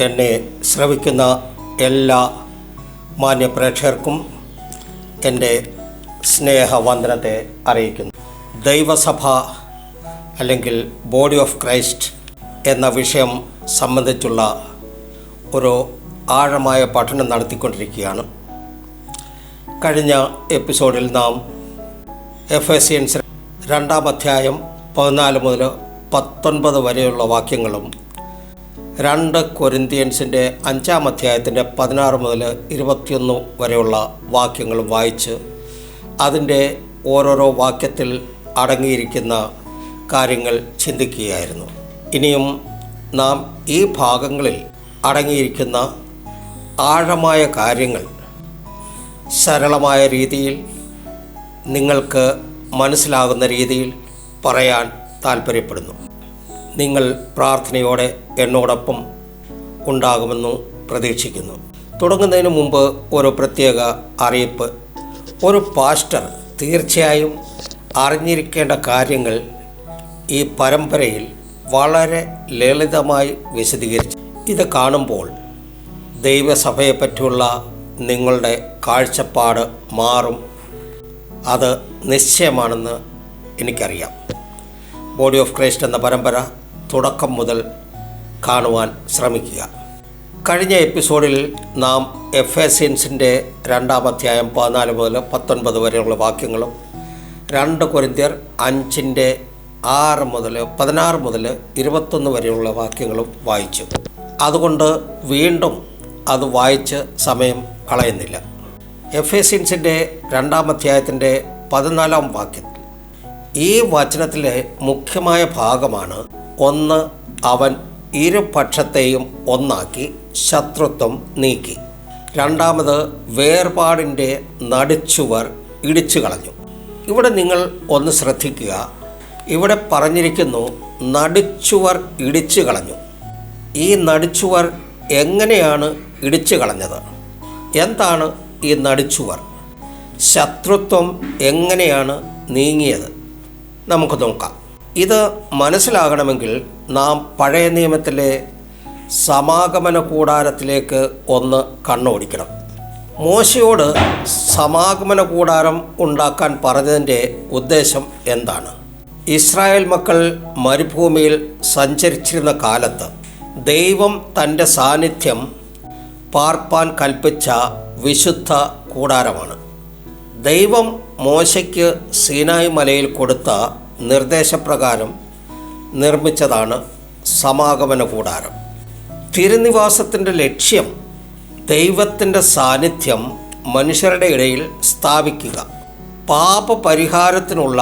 എന്നെ ശ്രവിക്കുന്ന എല്ലാ മാന്യപ്രേക്ഷകർക്കും എൻ്റെ സ്നേഹവന്ദനത്തെ അറിയിക്കുന്നു. ദൈവസഭ അല്ലെങ്കിൽ ബോഡി ഓഫ് ക്രൈസ്റ്റ് എന്ന വിഷയം സംബന്ധിച്ചുള്ള ഒരു ആഴമായ പഠനം നടത്തിക്കൊണ്ടിരിക്കുകയാണ്. കഴിഞ്ഞ എപ്പിസോഡിൽ നാം എഫേസ്യൻസ് 2 അധ്യായം 14 മുതൽ 19 വരെയുള്ള വാക്യങ്ങളും 2 കൊരിന്ത്യൻസിൻ്റെ 5 അധ്യായത്തിൻ്റെ 16 മുതൽ 21 വരെയുള്ള വാക്യങ്ങളും വായിച്ച് അതിൻ്റെ ഓരോരോ വാക്യത്തിൽ അടങ്ങിയിരിക്കുന്ന കാര്യങ്ങൾ ചിന്തിക്കുകയായിരുന്നു. ഇനിയും നാം ഈ ഭാഗങ്ങളിൽ അടങ്ങിയിരിക്കുന്ന ആഴമായ കാര്യങ്ങൾ സരളമായ രീതിയിൽ നിങ്ങൾക്ക് മനസ്സിലാകുന്ന രീതിയിൽ പറയാൻ താൽപ്പര്യപ്പെടുന്നു. നിങ്ങൾ പ്രാർത്ഥനയോടെ എന്നോടൊപ്പം ഉണ്ടാകുമെന്ന് പ്രതീക്ഷിക്കുന്നു. തുടങ്ങുന്നതിന് മുമ്പ് ഒരു പ്രത്യേക അറിയിപ്പ്. ഒരു പാസ്റ്റർ തീർച്ചയായും അറിഞ്ഞിരിക്കേണ്ട കാര്യങ്ങൾ ഈ പരമ്പരയിൽ വളരെ ലളിതമായി വിശദീകരിച്ചു. ഇത് കാണുമ്പോൾ ദൈവസഭയെപ്പറ്റിയുള്ള നിങ്ങളുടെ കാഴ്ചപ്പാട് മാറും. അത് നിശ്ചയമാണെന്ന് എനിക്കറിയാം. ബോഡി ഓഫ് ക്രൈസ്റ്റ് എന്ന പരമ്പര തുടക്കം മുതൽ കാണുവാൻ ശ്രമിക്കുക. കഴിഞ്ഞ എപ്പിസോഡിൽ നാം എഫേസ്യൻസിൻ്റെ 2 അധ്യായം 14 മുതൽ 19 വരെയുള്ള വാക്യങ്ങളും 2 കൊരിന്ത്യർ 5 മുതൽ 16 മുതൽ 21 വരെയുള്ള വാക്യങ്ങളും വായിച്ചു. അതുകൊണ്ട് വീണ്ടും അത് വായിച്ച് സമയം കളയുന്നില്ല. എഫേസ്യൻസിൻ്റെ 2 അധ്യായത്തിൻ്റെ 14 വാക്യത്തിൽ ഈ വചനത്തിലെ മുഖ്യമായ ഭാഗമാണ് 1. അവൻ ഇരുപക്ഷത്തെയും ഒന്നാക്കി ശത്രുത്വം നീക്കി. 2. വേർപാടിൻ്റെ നടുച്ചുവർ ഇടിച്ചു കളഞ്ഞു. ഇവിടെ നിങ്ങൾ ഒന്ന് ശ്രദ്ധിക്കുക. ഇവിടെ പറഞ്ഞിരിക്കുന്നു നടുച്ചുവർ ഇടിച്ചു കളഞ്ഞു. ഈ നടുച്ചുവർ എങ്ങനെയാണ് ഇടിച്ചു കളഞ്ഞത്? എന്താണ് ഈ നടുച്ചുവർ? ശത്രുത്വം എങ്ങനെയാണ് നീങ്ങിയത്? നമുക്ക് നോക്കാം. ഇത് മനസ്സിലാകണമെങ്കിൽ നാം പഴയ നിയമത്തിലെ സമാഗമന കൂടാരത്തിലേക്ക് ഒന്ന് കണ്ണോടിക്കണം. മോശയോട് സമാഗമന കൂടാരം ഉണ്ടാക്കാൻ പറഞ്ഞതിൻ്റെ ഉദ്ദേശം എന്താണ്? ഇസ്രായേൽ മക്കൾ മരുഭൂമിയിൽ സഞ്ചരിച്ചിരുന്ന കാലത്ത് ദൈവം തൻ്റെ സാന്നിധ്യം പാർപ്പാൻ കൽപ്പിച്ച വിശുദ്ധ കൂടാരമാണ്. ദൈവം മോശയ്ക്ക് സീനായി മലയിൽ കൊടുത്ത നിർദ്ദേശപ്രകാരം നിർമ്മിച്ചതാണ് സമാഗമന കൂടാരം. തിരുനിവാസത്തിൻ്റെ ലക്ഷ്യം ദൈവത്തിൻ്റെ സാന്നിധ്യം മനുഷ്യരുടെ ഇടയിൽ സ്ഥാപിക്കുക. പാപപരിഹാരത്തിനുള്ള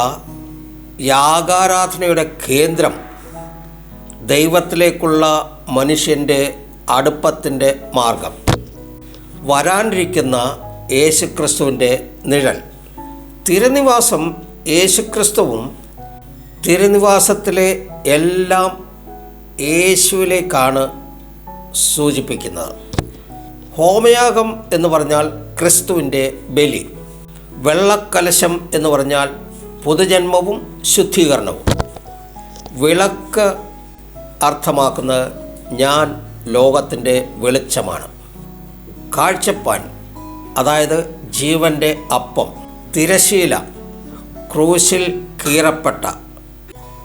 യാഗാരാധനയുടെ കേന്ദ്രം ദൈവത്തിലേക്കുള്ള മനുഷ്യൻ്റെ അടുപ്പത്തിൻ്റെ മാർഗം. വരാനിരിക്കുന്ന യേശുക്രിസ്തുവിൻ്റെ നിഴൽ. തിരുനിവാസം യേശുക്രിസ്തുവും തിരുനിവാസത്തിലെ എല്ലാം യേശുവിലേക്കാണ് സൂചിപ്പിക്കുന്നത്. ഹോമയാഗം എന്ന് പറഞ്ഞാൽ ക്രിസ്തുവിൻ്റെ ബലി. വെള്ളക്കലശം എന്ന് പറഞ്ഞാൽ പുതുജന്മവും ശുദ്ധീകരണവും. വിളക്ക് അർത്ഥമാക്കുന്നത് ഞാൻ ലോകത്തിൻ്റെ വെളിച്ചമാണ്. കാഴ്ചപ്പാൻ, അതായത് ജീവൻ്റെ അപ്പം. തിരശീല, ക്രൂശിൽ കീറപ്പെട്ട,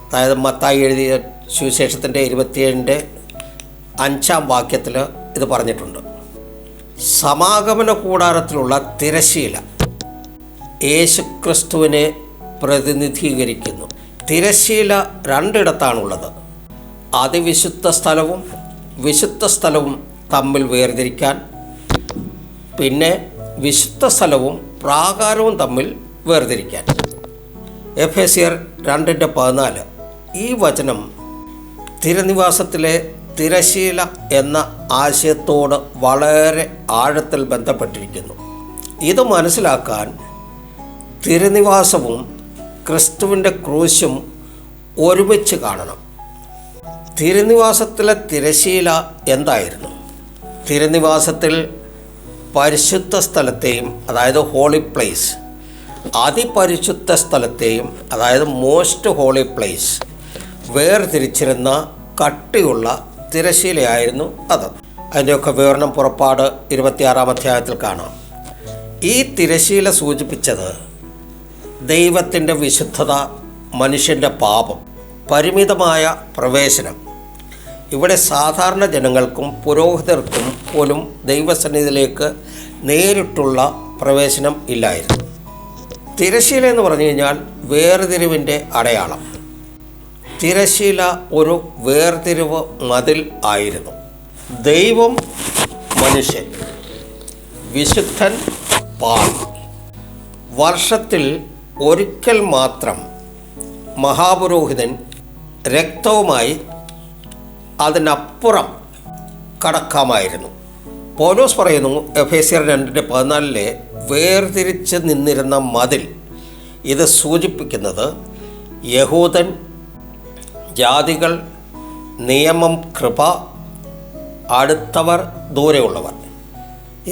അതായത് മത്തായി എഴുതിയ സുവിശേഷത്തിൻ്റെ 27-5 വാക്യത്തിൽ ഇത് പറഞ്ഞിട്ടുണ്ട്. സമാഗമന കൂടാരത്തിലുള്ള തിരശീല യേശുക്രിസ്തുവിനെ പ്രതിനിധീകരിക്കുന്നു. തിരശീല 2 ഇടത്താണുള്ളത്. അതിവിശുദ്ധ സ്ഥലവും വിശുദ്ധ സ്ഥലവും തമ്മിൽ വേർതിരിക്കാൻ, പിന്നെ വിശുദ്ധ സ്ഥലവും പ്രാകാരവും തമ്മിൽ വേർതിരിക്കാൻ. എഫേസ്യർ 2:14. ഈ വചനം തിരുനിവാസത്തിലെ തിരശീല എന്ന ആശയത്തോട് വളരെ ആഴത്തിൽ ബന്ധപ്പെട്ടിരിക്കുന്നു. ഇത് മനസ്സിലാക്കാൻ തിരുനിവാസവും ക്രിസ്തുവിൻ്റെ ക്രൂശും ഒരുമിച്ച് കാണണം. തിരുനിവാസത്തിലെ തിരശീല എന്തായിരുന്നു? തിരുനിവാസത്തിൽ പരിശുദ്ധ സ്ഥലത്തെയും, അതായത് ഹോളി പ്ലേസ്, അതിപരിശുദ്ധ സ്ഥലത്തെയും, അതായത് മോസ്റ്റ് ഹോളി പ്ലേസ്, വേർതിരിച്ചിരുന്ന കട്ടിയുള്ള തിരശീലയായിരുന്നു അത്. അതിൻ്റെയൊക്കെ വിവരണം പുറപ്പാട് 26-ാം അധ്യായത്തിൽ കാണാം. ഈ തിരശീല സൂചിപ്പിച്ചത് ദൈവത്തിൻ്റെ വിശുദ്ധത, മനുഷ്യൻ്റെ പാപം, പരിമിതമായ പ്രവേശനം. ഇവിടെ സാധാരണ ജനങ്ങൾക്കും പുരോഹിതർക്കും പോലും ദൈവസന്നിധിയിലേക്ക് നേരിട്ടുള്ള പ്രവേശനം ഇല്ലായിരുന്നു. തിരശീല എന്ന് പറഞ്ഞു കഴിഞ്ഞാൽ വേർതിരിവിൻ്റെ അടയാളം. തിരശീല ഒരു വേർതിരിവ് മതിൽ ആയിരുന്നു. ദൈവം, മനുഷ്യൻ, വിശുദ്ധൻ, പാപി. വർഷത്തിൽ ഒരിക്കൽ മാത്രം മഹാപുരോഹിതൻ രക്തവുമായി അതിനപ്പുറം കടക്കാമായിരുന്നു. പൗലോസ് പറയുന്നു എഫേസ്യർ 2:14 വേർതിരിച്ച് നിന്നിരുന്ന മതിൽ. ഇത് സൂചിപ്പിക്കുന്നത് യഹൂദൻ, ജാതികൾ, നിയമം, കൃപ, അടുത്തവർ, ദൂരെയുള്ളവർ.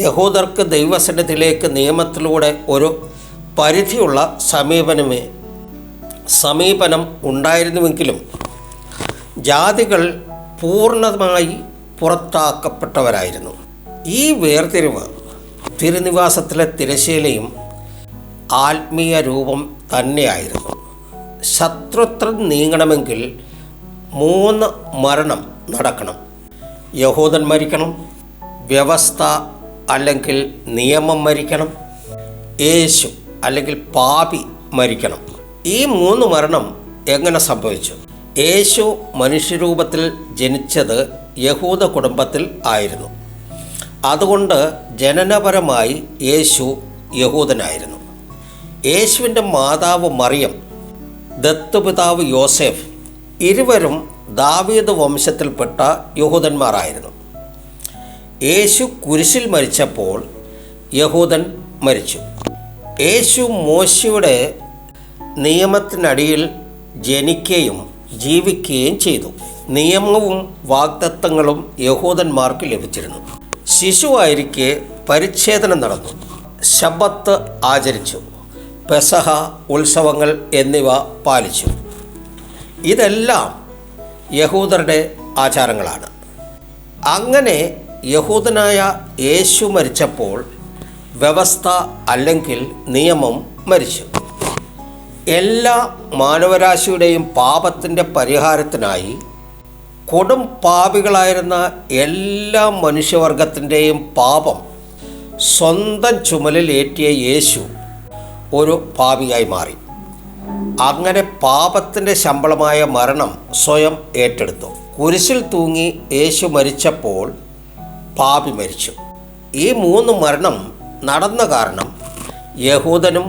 യഹൂദർക്ക് ദൈവസന്നിധിയിലേക്ക് നിയമത്തിലൂടെ ഒരു പരിധിയുള്ള സമീപനം ഉണ്ടായിരുന്നുവെങ്കിലും ജാതികൾ പൂർണ്ണമായി പുറത്താക്കപ്പെട്ടവരായിരുന്നു. ഈ വേർതിരിവ് തിരുനിവാസത്തിലെ തിരശീലയും ആത്മീയ രൂപം തന്നെയായിരുന്നു. ശത്രുത്വം നീങ്ങണമെങ്കിൽ 3 മരണം നടക്കണം. യഹൂദൻ മരിക്കണം, വ്യവസ്ഥ അല്ലെങ്കിൽ നിയമം മരിക്കണം, യേശു അല്ലെങ്കിൽ പാപി മരിക്കണം. ഈ 3 മരണം എങ്ങനെ സംഭവിച്ചു? യേശു മനുഷ്യരൂപത്തിൽ ജനിച്ചത് യഹൂദ കുടുംബത്തിൽ ആയിരുന്നു. അതുകൊണ്ട് ജനനപരമായി യേശു യഹൂദനായിരുന്നു. യേശുവിൻ്റെ മാതാവ് മറിയം, ദത്തുപിതാവ് യോസേഫ്, ഇരുവരും ദാവീദ് വംശത്തിൽപ്പെട്ട യഹൂദന്മാരായിരുന്നു. യേശു കുരിശിൽ മരിച്ചപ്പോൾ യഹൂദൻ മരിച്ചു. യേശു മോശയുടെ നിയമത്തിനടിയിൽ ജനിക്കുകയും ജീവിക്കുകയും ചെയ്തു. നിയമവും വാഗ്ദത്തങ്ങളും യഹൂദന്മാർക്ക് ലഭിച്ചിരുന്നു. ശിശുവായിരിക്കെ പരിച്ഛേദനം നടന്നു, ശബ്ബത്ത് ആചരിച്ചു, പെസഹ ഉത്സവങ്ങൾ എന്നിവ പാലിച്ചു. ഇതെല്ലാം യഹൂദരുടെ ആചാരങ്ങളാണ്. അങ്ങനെ യഹൂദനായ യേശു മരിച്ചപ്പോൾ വ്യവസ്ഥ അല്ലെങ്കിൽ നിയമം മരിച്ചു. എല്ലാ മാനവരാശിയുടെയും പാപത്തിൻ്റെ പരിഹാരത്തിനായി കൊടും പാപികളായിരുന്ന എല്ലാ മനുഷ്യവർഗത്തിൻ്റെയും പാപം സ്വന്തം ചുമലിൽ ഏറ്റിയ യേശു ഒരു പാപിയായി മാറി. അങ്ങനെ പാപത്തിൻ്റെ ശമ്പളമായ മരണം സ്വയം ഏറ്റെടുത്തു. കുരിശിൽ തൂങ്ങി യേശു മരിച്ചപ്പോൾ പാപി മരിച്ചു. ഈ 3 മരണം നടന്ന കാരണം യഹൂദനും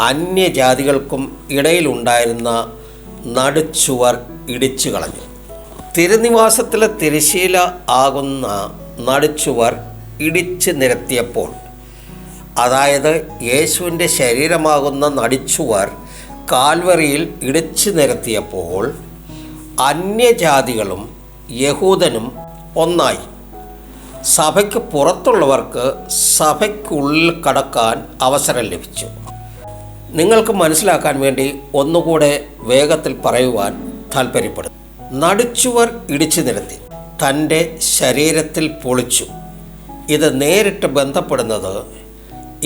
അന്യജാതികൾക്കും ഇടയിലുണ്ടായിരുന്ന നടുച്ചുവർ ഇടിച്ചു കളഞ്ഞു. തിരുനിവാസത്തിലെ തിരശീല ആകുന്ന നടുച്ചുവർ ഇടിച്ചു നിരത്തിയപ്പോൾ, അതായത് യേശുവിൻ്റെ ശരീരമാകുന്ന നടുച്ചുവർ കാൽവറിയിൽ ഇടിച്ചു നിരത്തിയപ്പോൾ അന്യജാതികളും യഹൂദനും ഒന്നായി. സഭയ്ക്ക് പുറത്തുള്ളവർക്ക് സഭയ്ക്കുള്ളിൽ കടക്കാൻ അവസരം ലഭിച്ചു. നിങ്ങൾക്ക് മനസ്സിലാക്കാൻ വേണ്ടി ഒന്നുകൂടെ വേഗത്തിൽ പറയുവാൻ താല്പര്യപ്പെടുന്നു. നടുച്ചുവർ ഇടിച്ചു നിരത്തി, തൻ്റെ ശരീരത്തിൽ പൊളിച്ചു. ഇത് നേരിട്ട് ബന്ധപ്പെടുന്നത്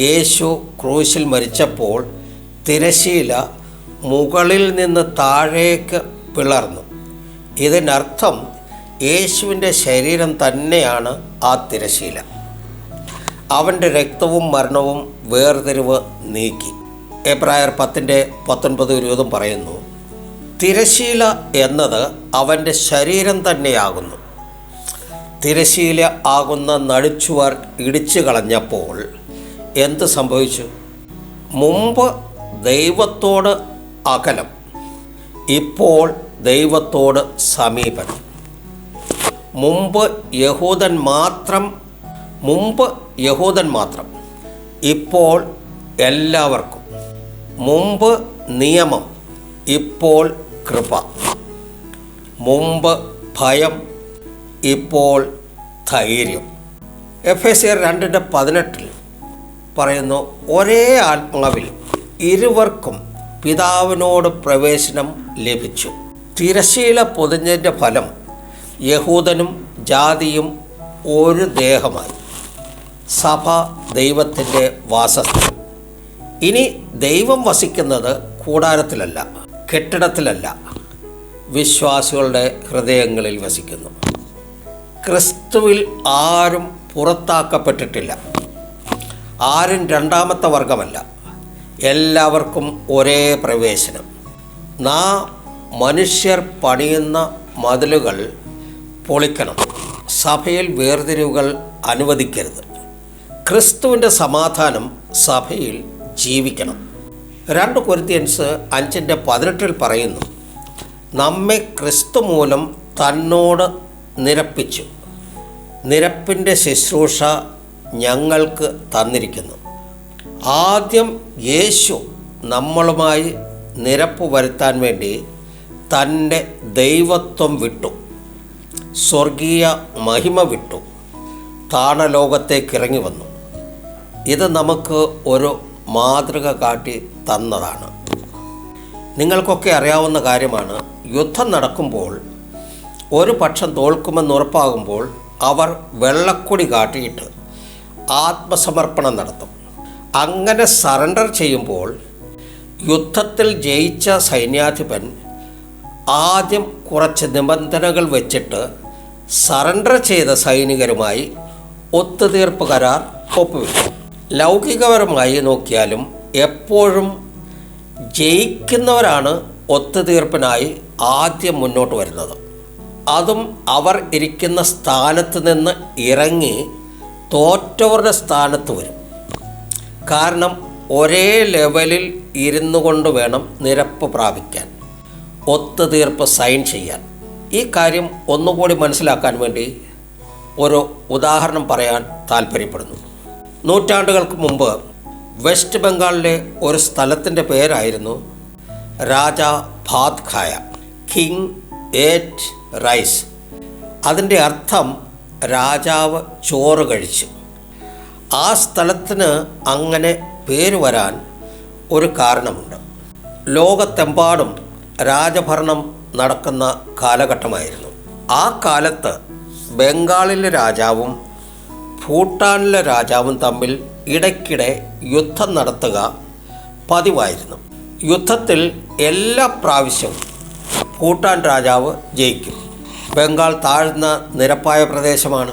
യേശു ക്രൂശിൽ മരിച്ചപ്പോൾ തിരശീല മുകളിൽ നിന്ന് താഴേക്ക് പിളർന്നു. ഇതിനർത്ഥം യേശുവിൻ്റെ ശരീരം തന്നെയാണ് ആ തിരശീല. അവൻ്റെ രക്തവും മരണവും വേർതിരിവ് നീക്കി. എബ്രായർ 10:19-20 പറയുന്നു, തിരശീല എന്നത് അവൻ്റെ ശരീരം തന്നെയാകുന്നു. തിരശീല ആകുന്ന നടുച്ചുവർ ഇടിച്ചു കളഞ്ഞപ്പോൾ എന്ത് സംഭവിച്ചു? മുമ്പ് ദൈവത്തോട് അകലം, ഇപ്പോൾ ദൈവത്തോട് സമീപനം. മുമ്പ് യഹൂദൻ മാത്രം, ഇപ്പോൾ എല്ലാവർക്കും. മുമ്പ് നിയമം, ഇപ്പോൾ കൃപ. മുമ്പ് ഭയം, ഇപ്പോൾ ധൈര്യം. എഫേസ്യർ 2:18 പറയുന്നു, ഒരേ ആത്മാവിൽ ഇരുവർക്കും പിതാവിനോട് പ്രവേശനം ലഭിച്ചു. തിരശ്ശീല പൊതിഞ്ഞതിൻ്റെ ഫലം യഹൂദനും ജാതിയും ഒരു ദേഹമായി. സഭ ദൈവത്തിൻ്റെ വാസസ്ഥലം. ഇനി ദൈവം വസിക്കുന്നത് കൂടാരത്തിലല്ല, കെട്ടിടത്തിലല്ല, വിശ്വാസികളുടെ ഹൃദയങ്ങളിൽ വസിക്കുന്നു. ക്രിസ്തുവിൽ ആരും പുറത്താക്കപ്പെട്ടിട്ടില്ല, ആരും രണ്ടാമത്തെ വർഗമല്ല, എല്ലാവർക്കും ഒരേ പ്രവേശനം. മനുഷ്യർ പണിയുന്ന മതിലുകൾ പൊളിക്കണം, സഭയിൽ വേർതിരിവുകൾ അനുവദിക്കരുത്. ക്രിസ്തുവിൻ്റെ സമാധാനം സഭയിൽ ജീവിക്കണം. 2 കൊരിന്ത്യൻസ് 5:18 പറയുന്നു, നമ്മെ ക്രിസ്തു മൂലം തന്നോട് നിരപ്പിച്ചു, നിരപ്പിൻ്റെ ശുശ്രൂഷ ഞങ്ങൾക്ക് തന്നിരിക്കുന്നു. ആദ്യം യേശു നമ്മളുമായി നിരപ്പ് വരുത്താൻ വേണ്ടി തൻ്റെ ദൈവത്വം വിട്ടു, സ്വർഗീയ മഹിമ വിട്ടു, താണലോകത്തേക്ക് ഇറങ്ങി വന്നു. ഇത് നമുക്ക് ഒരു മാതൃക കാട്ടി തന്നതാണ്. നിങ്ങൾക്കൊക്കെ അറിയാവുന്ന കാര്യമാണ്, യുദ്ധം നടക്കുമ്പോൾ ഒരു പക്ഷം തോൽക്കുമെന്ന് ഉറപ്പാകുമ്പോൾ അവർ വെള്ളക്കൊടി കാട്ടിയിട്ട് ആത്മസമർപ്പണം നടത്തും. അങ്ങനെ സറണ്ടർ ചെയ്യുമ്പോൾ യുദ്ധത്തിൽ ജയിച്ച സൈന്യാധിപൻ ആദ്യം കുറച്ച് നിബന്ധനകൾ വെച്ചിട്ട് സറണ്ടർ ചെയ്ത സൈനികരുമായി ഒത്തുതീർപ്പ് കരാർ ഒപ്പുവെക്കും. ലൗകികപരമായി നോക്കിയാലും എപ്പോഴും ജയിക്കുന്നവരാണ് ഒത്തുതീർപ്പിനായി ആദ്യം മുന്നോട്ട് വരുന്നത്. അതും അവർ ഇരിക്കുന്ന സ്ഥാനത്ത് നിന്ന് ഇറങ്ങി തോറ്റവരുടെ സ്ഥാനത്ത് വരും. കാരണം ഒരേ ലെവലിൽ ഇരുന്നു കൊണ്ട് വേണം നിരപ്പ് പ്രാപിക്കാൻ, ഒത്തുതീർപ്പ് സൈൻ ചെയ്യാൻ. ഈ കാര്യം ഒന്നുകൂടി മനസ്സിലാക്കാൻ വേണ്ടി ഒരു ഉദാഹരണം പറയാൻ താല്പര്യപ്പെടുന്നു. നൂറ്റാണ്ടുകൾക്ക് മുമ്പ് വെസ്റ്റ് ബംഗാളിലെ ഒരു സ്ഥലത്തിൻ്റെ പേരായിരുന്നു രാജാ ഭാത് ഖായ, കിങ് ഏറ്റ് റൈസ്. അതിൻ്റെ അർത്ഥം രാജാവ് ചോറ് കഴിച്ചു. ആ സ്ഥലത്തിന് അങ്ങനെ പേര് വരാൻ ഒരു കാരണമുണ്ട്. ലോകത്തെമ്പാടും രാജഭരണം നടക്കുന്ന കാലഘട്ടമായിരുന്നു. ആ കാലത്ത് ബംഗാളിലെ രാജാവും ഭൂട്ടാനിലെ രാജാവും തമ്മിൽ ഇടയ്ക്കിടെ യുദ്ധം നടത്തുക പതിവായിരുന്നു. യുദ്ധത്തിൽ എല്ലാ പ്രാവശ്യവും ഭൂട്ടാൻ രാജാവ് ജയിക്കും. ബംഗാൾ താഴ്ന്ന നിരപ്പായ പ്രദേശമാണ്,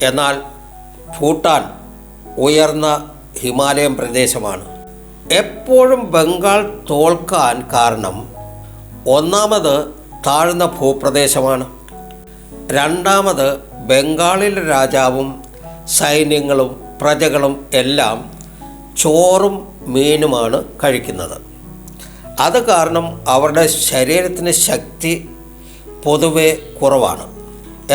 എന്നാൽ ഭൂട്ടാൻ ഉയർന്ന ഹിമാലയൻ പ്രദേശമാണ്. എപ്പോഴും ബംഗാൾ തോൽക്കാൻ കാരണം ഒന്നാമത് താഴ്ന്ന ഭൂപ്രദേശമാണ്, രണ്ടാമത് ബംഗാളിലെ രാജാവും സൈന്യങ്ങളും പ്രജകളും എല്ലാം ചോറും മീനുമാണ് കഴിക്കുന്നത്. അത് കാരണം അവരുടെ ശരീരത്തിന് ശക്തി പൊതുവെ കുറവാണ്.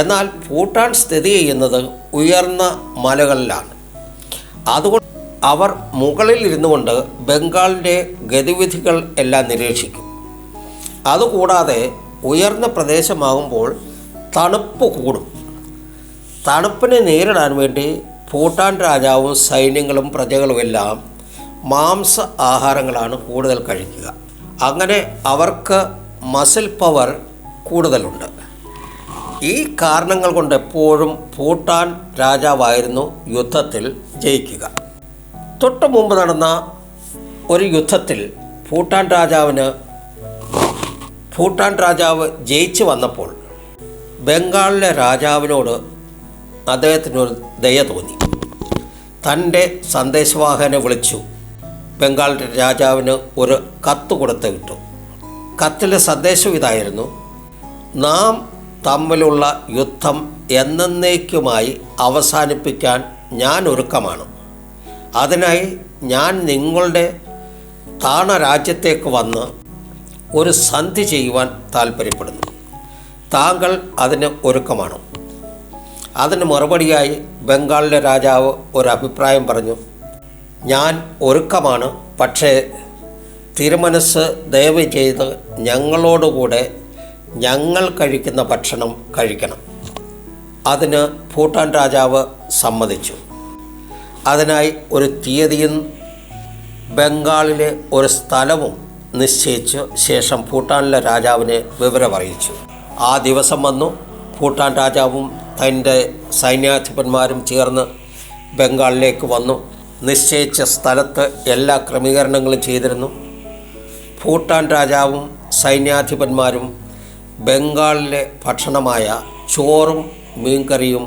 എന്നാൽ ഭൂട്ടാൻ സ്ഥിതി ചെയ്യുന്നത് ഉയർന്ന മലകളിലാണ്. അതുകൊണ്ട് അവർ മുകളിൽ ഇരുന്നു കൊണ്ട് ബംഗാളിൻ്റെ ഗതിവിധികൾ എല്ലാം നിരീക്ഷിക്കും. അതുകൂടാതെ ഉയർന്ന പ്രദേശമാകുമ്പോൾ തണുപ്പ് കൂടും. തണുപ്പിനെ നേരിടാൻ വേണ്ടി ഭൂട്ടാൻ രാജാവും സൈന്യങ്ങളും പ്രജകളുമെല്ലാം മാംസ ആഹാരങ്ങളാണ് കൂടുതൽ കഴിക്കുക. അങ്ങനെ അവർക്ക് മസിൽ പവർ കൂടുതലുണ്ട്. ഈ കാരണങ്ങൾ കൊണ്ട് എപ്പോഴും ഭൂട്ടാൻ രാജാവായിരുന്നു യുദ്ധത്തിൽ ജയിക്കുക. തൊട്ട് മുമ്പ് നടന്ന ഒരു യുദ്ധത്തിൽ ഭൂട്ടാൻ രാജാവ് ജയിച്ചു വന്നപ്പോൾ ബംഗാളിലെ രാജാവിനോട് അദ്ദേഹത്തിനൊരു ദയ തോന്നി. തൻ്റെ സന്ദേശവാഹകനെ വിളിച്ചു ബംഗാൾ രാജാവിന് ഒരു കത്ത് കൊടുത്ത് വിട്ടു. കത്തിലെ സന്ദേശം ഇതായിരുന്നു: നാം തമ്മിലുള്ള യുദ്ധം എന്നേക്കുമായി അവസാനിപ്പിക്കാൻ ഞാൻ ഒരുക്കമാണ്. അതിനായി ഞാൻ നിങ്ങളുടെ താണ രാജ്യത്തേക്ക് വന്ന് ഒരു സന്ധി ചെയ്യുവാൻ താൽപ്പര്യപ്പെടുന്നു. താങ്കൾ അതിന് ഒരുക്കമാണോ? അതിന് മറുപടിയായി ബംഗാളിലെ രാജാവ് ഒരു അഭിപ്രായം പറഞ്ഞു. ഞാൻ ഒരുക്കമാണ്, പക്ഷേ തിരുമനസ് ദയവ് ചെയ്ത് ഞങ്ങളോടുകൂടെ ഞങ്ങൾ കഴിക്കുന്ന ഭക്ഷണം കഴിക്കണം. അതിന് ഭൂട്ടാൻ രാജാവ് സമ്മതിച്ചു. അതിനായി ഒരു തീയതിയും ബംഗാളിലെ ഒരു സ്ഥലവും നിശ്ചയിച്ചു ശേഷം ഭൂട്ടാനിലെ രാജാവിനെ വിവരം അറിയിച്ചു. ആ ദിവസം വന്നു. ഭൂട്ടാൻ രാജാവും തൻ്റെ സൈന്യാധിപന്മാരും ചേർന്ന് ബംഗാളിലേക്ക് വന്നു. നിശ്ചയിച്ച സ്ഥലത്ത് എല്ലാ ക്രമീകരണങ്ങളും ചെയ്തിരുന്നു. ഭൂട്ടാൻ രാജാവും സൈന്യാധിപന്മാരും ബംഗാളിലെ ഭക്ഷണമായ ചോറും മീൻകറിയും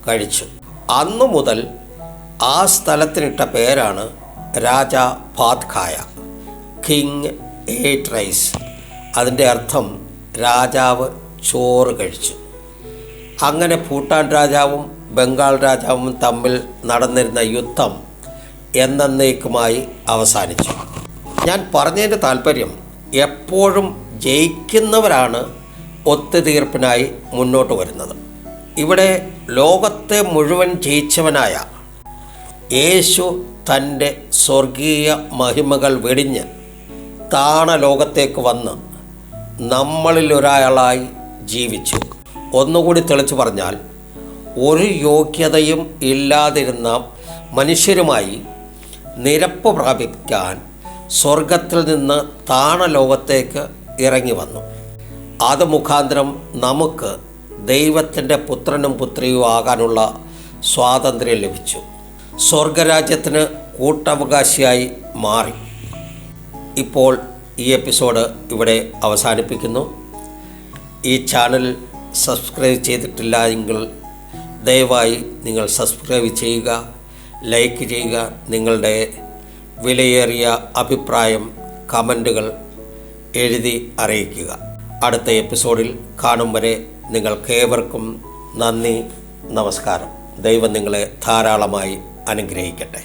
കഴിച്ചു. അന്നു മുതൽ ആ സ്ഥലത്തിനിട്ട പേരാണ് രാജ ഭാത് ഖായ, കിങ് ഏറ്റ് റൈസ്. അതിൻ്റെ അർത്ഥം രാജാവ് ചോറ് കഴിച്ചു. അങ്ങനെ ഭൂട്ടാൻ രാജാവും ബംഗാൾ രാജാവും തമ്മിൽ നടന്നിരുന്ന യുദ്ധം എന്നേക്കുമായി അവസാനിച്ചു. ഞാൻ പറഞ്ഞതിൻ്റെ താല്പര്യം, എപ്പോഴും ജയിക്കുന്നവരാണ് ഒത്തുതീർപ്പിനായി മുന്നോട്ട് വരുന്നത്. ഇവിടെ ലോകത്തെ മുഴുവൻ ജയിച്ചവനായ യേശു തൻ്റെ സ്വർഗീയ മഹിമകൾ വെടിഞ്ഞ് താണലോകത്തേക്ക് വന്ന് നമ്മളിലൊരാളായി ജീവിച്ചു. ഒന്നുകൂടി തെളിച്ചു പറഞ്ഞാൽ, ഒരു യോഗ്യതയും ഇല്ലാതിരുന്ന മനുഷ്യരുമായി നിരപ്പ് പ്രാപിക്കാൻ സ്വർഗത്തിൽ നിന്ന് താണലോകത്തേക്ക് ഇറങ്ങി വന്നു. അത് മുഖാന്തരം നമുക്ക് ദൈവത്തിൻ്റെ പുത്രനും പുത്രിയും ആകാനുള്ള സ്വാതന്ത്ര്യം ലഭിച്ചു. സ്വർഗരാജ്യത്തിന് കൂട്ടവകാശിയായി മാറി. ഇപ്പോൾ ഈ എപ്പിസോഡ് ഇവിടെ അവസാനിപ്പിക്കുന്നു. ഈ ചാനൽ സബ്സ്ക്രൈബ് ചെയ്തിട്ടില്ല എങ്കിൽ ദയവായി നിങ്ങൾ സബ്സ്ക്രൈബ് ചെയ്യുക, ലൈക്ക് ചെയ്യുക. നിങ്ങളുടെ വിലയേറിയ അഭിപ്രായം കമൻറ്റുകൾ എഴുതി അറിയിക്കുക. അടുത്ത എപ്പിസോഡിൽ കാണും വരെ നിങ്ങൾക്കേവർക്കും നന്ദി, നമസ്കാരം. ദൈവം നിങ്ങളെ ധാരാളമായി അനുഗ്രഹിക്കട്ടെ.